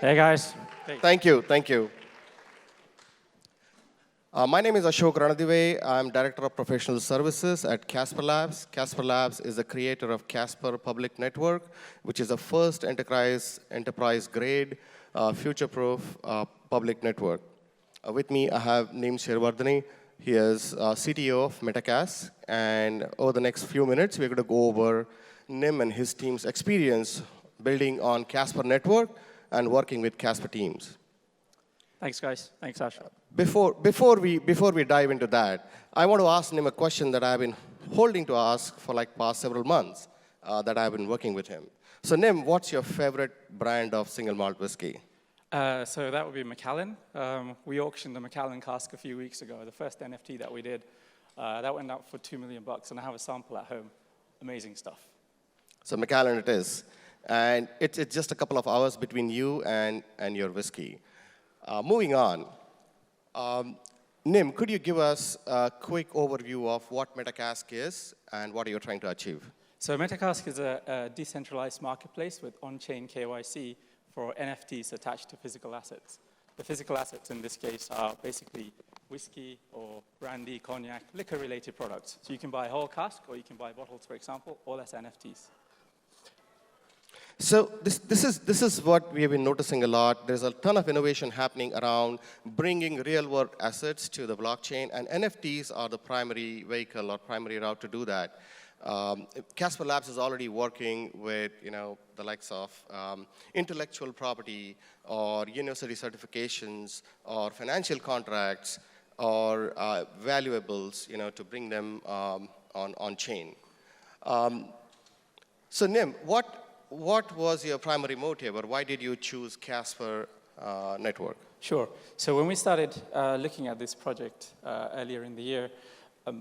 Hey, guys. Hey. Thank you, thank you. My name is Ashok Ranadive. I'm Director of Professional Services at Casper Labs. Casper Labs is the creator of Casper Public Network, which is the first enterprise-grade, future-proof public network. With me, I have Nim Sherwardani. He is CTO of Metacast. And over the next few minutes, we're going to go over Nim and his team's experience building on Casper Network and working with Casper teams. Thanks, guys. Thanks, Ash. Before we dive into that, I want to ask Nim a question that I've been holding to ask for like past several months that I've been working with him. So Nim, what's your favorite brand of single malt whiskey? So that would be Macallan. We auctioned the Macallan cask a few weeks ago, the first NFT that we did. That went out for $2 million, and I have a sample at home. Amazing stuff. So Macallan it is. And it's just a couple of hours between you and your whiskey. Moving on, Nim, could you give us a quick overview of what Metacask is and what are you trying to achieve? So Metacask is a decentralized marketplace with on-chain KYC for NFTs attached to physical assets. The physical assets in this case are basically whiskey or brandy, cognac, liquor-related products. So you can buy a whole cask or you can buy bottles, for example, all as NFTs. So this is what we have been noticing a lot. There's a ton of innovation happening around bringing real-world assets to the blockchain, and NFTs are the primary vehicle or primary route to do that. Casper Labs is already working with the likes of intellectual property or university certifications or financial contracts or valuables to bring them on chain. So Nim, what was your primary motive, or why did you choose Casper Network? Sure. So when we started looking at this project earlier in the year,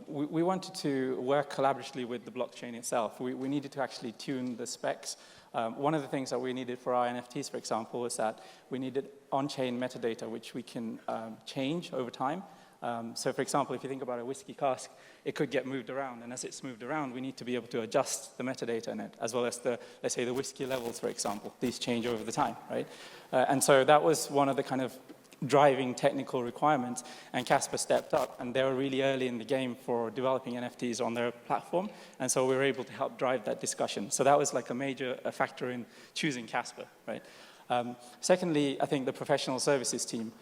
we wanted to work collaboratively with the blockchain itself. We needed to actually tune the specs. One of the things that we needed for our NFTs, for example, was that we needed on-chain metadata, which we can change over time. So for example, if you think about a whiskey cask, it could get moved around, and as it's moved around, we need to be able to adjust the metadata in it, as well as let's say the whiskey levels, for example. These change over the time, right? And so that was one of the kind of driving technical requirements, and Casper stepped up, and they were really early in the game for developing NFTs on their platform, and so we were able to help drive that discussion. So that was like a major factor in choosing Casper, right? Secondly, I think the professional services team,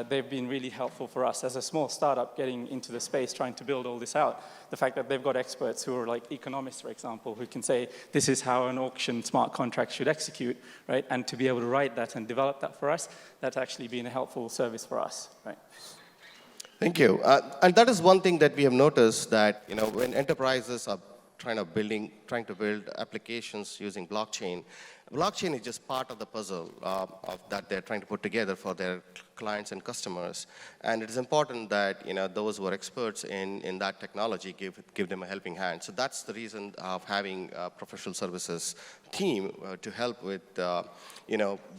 they've been really helpful for us. As a small startup getting into the space, trying to build all this out, the fact that they've got experts who are like economists, for example, who can say, this is how an auction smart contract should execute, right? And to be able to write that and develop that for us, that's actually been a helpful service for us, right? Thank you. And that is one thing that we have noticed, that when enterprises are trying to build applications using blockchain is just part of the puzzle that they're trying to put together for their clients and customers. And it is important that those who are experts in that technology give them a helping hand. So that's the reason of having a professional services team to help with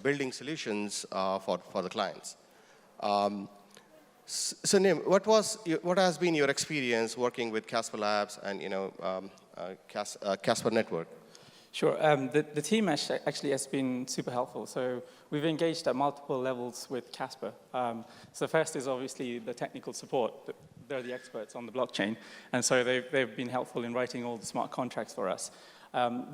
building solutions for the clients. So Nim, what has been your experience working with Casper Labs and Casper Network? Sure. The team actually has been super helpful. So we've engaged at multiple levels with Casper. So first is obviously the technical support. They're the experts on the blockchain, and so they've been helpful in writing all the smart contracts for us.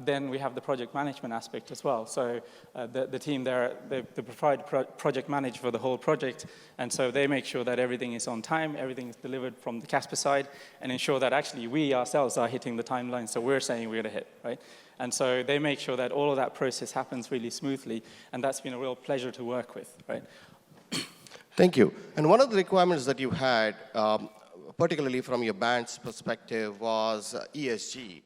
Then we have the project management aspect as well. So the team there, they provide project manage for the whole project, and so they make sure that everything is on time, everything is delivered from the Casper side, and ensure that actually we ourselves are hitting the timeline, so we're saying we're going to hit, right? And so they make sure that all of that process happens really smoothly, and that's been a real pleasure to work with, right? Thank you. And one of the requirements that you had, particularly from your band's perspective, was ESG.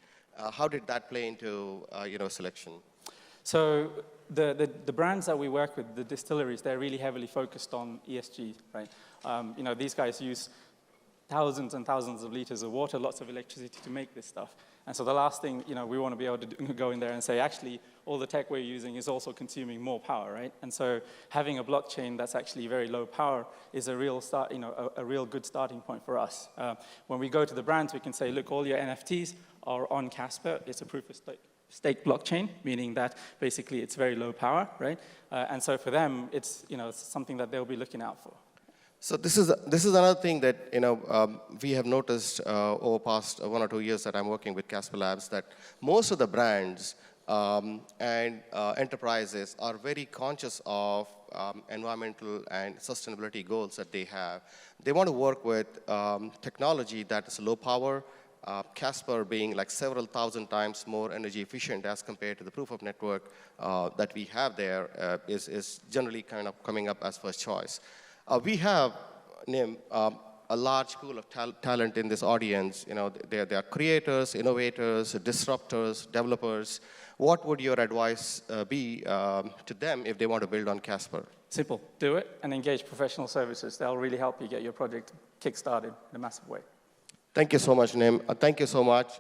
How did that play into selection? So the brands that we work with, the distilleries, they're really heavily focused on ESG, right? These guys use thousands and thousands of liters of water, lots of electricity to make this stuff. And so the last thing, we want to be able to go in there and say, actually, all the tech we're using is also consuming more power, right? And so having a blockchain that's actually very low power is a real start, a real good starting point for us. When we go to the brands, we can say, look, all your NFTs are on Casper. It's a proof of stake. stake blockchain, meaning that basically it's very low power, right? And so for them, it's something that they'll be looking out for. So this is another thing that we have noticed over past 1 or 2 years that I'm working with Casper Labs, that most of the brands and enterprises are very conscious of environmental and sustainability goals that they have. They want to work with technology that is low power. Casper being like several thousand times more energy efficient as compared to the proof of network that we have there is generally kind of coming up as first choice. We have, Nim, a large pool of talent in this audience. They are creators, innovators, disruptors, developers. What would your advice be to them if they want to build on Casper? Simple. Do it and engage professional services. They'll really help you get your project kick-started in a massive way. Thank you so much, Nim. Thank you so much.